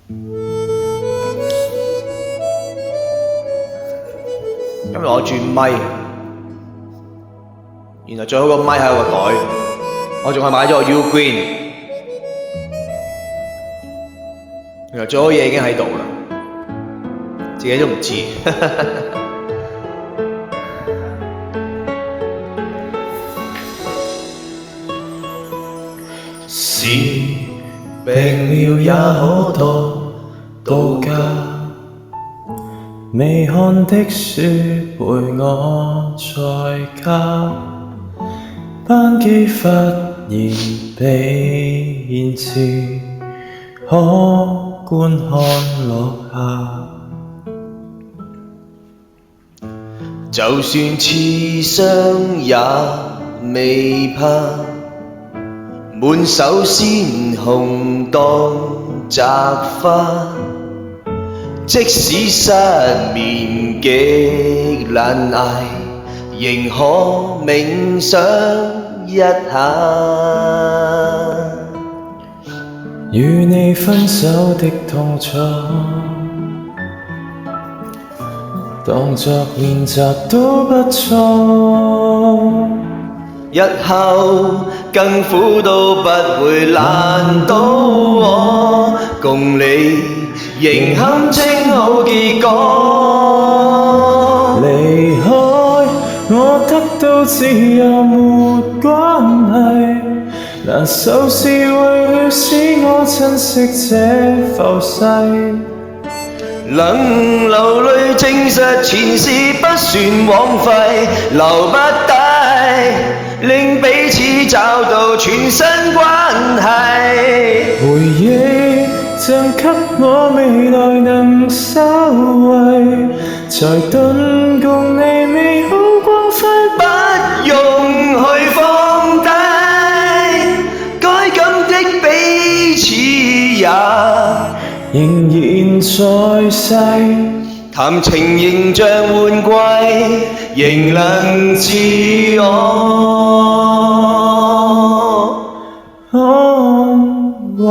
今日我轉咪，然後最好個咪係有個袋，我仲係買咗個 U Green， 原來最好嘢已經喺度啦，自己都唔知。是病了也可多到家，未看的書陪我在家，班機忽然被延遲，可觀看落下。就算刺傷也未怕，滿手鮮紅當摘花，即使失眠極難捱，仍可冥想一下。與你分手的痛楚，當作練習都不錯，日後更苦都不會難倒我，共你迎堪稱好結果。離開我得到自由沒關係，難受是為了使我珍惜這浮世，能流淚證實前事不算枉費，留不低令彼此找到全新關係。回憶贈給我未來能收穫，才頓共你美好光輝，不用去放低，該感的彼此也仍然在世，談情仍像換季，仍能自我安慰。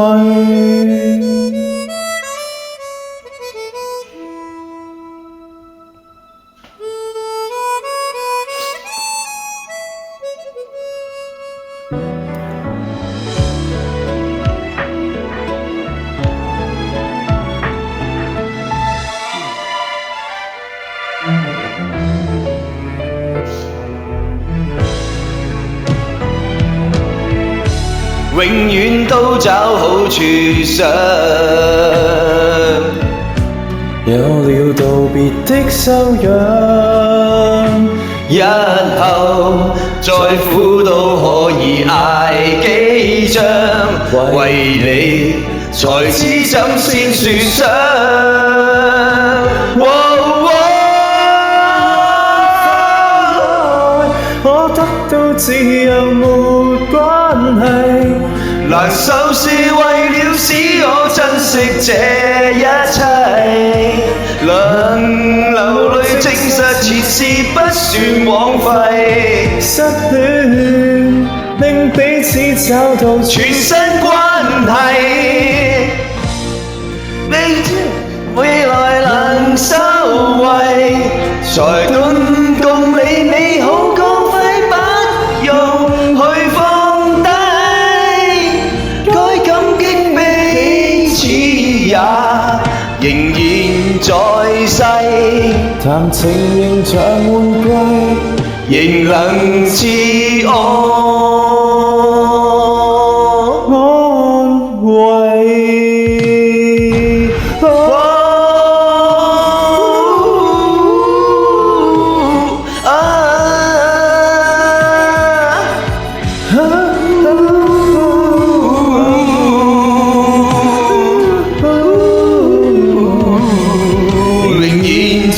永遠都找好處想，有了道別的修養，日後再苦都可以捱幾張，為你才知怎先算傷。我得到自由沒關係，難受是為了使我珍惜這一切，能流淚證實前事不算枉費，失戀令彼此找到全新關係，未來能收穫，才頓共你美好光輝，不用去放低，該感激彼此也仍然在世，談情仍像換季，仍能自我安慰。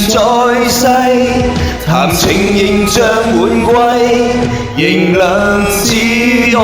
在世，談情仍像換季，仍能自我。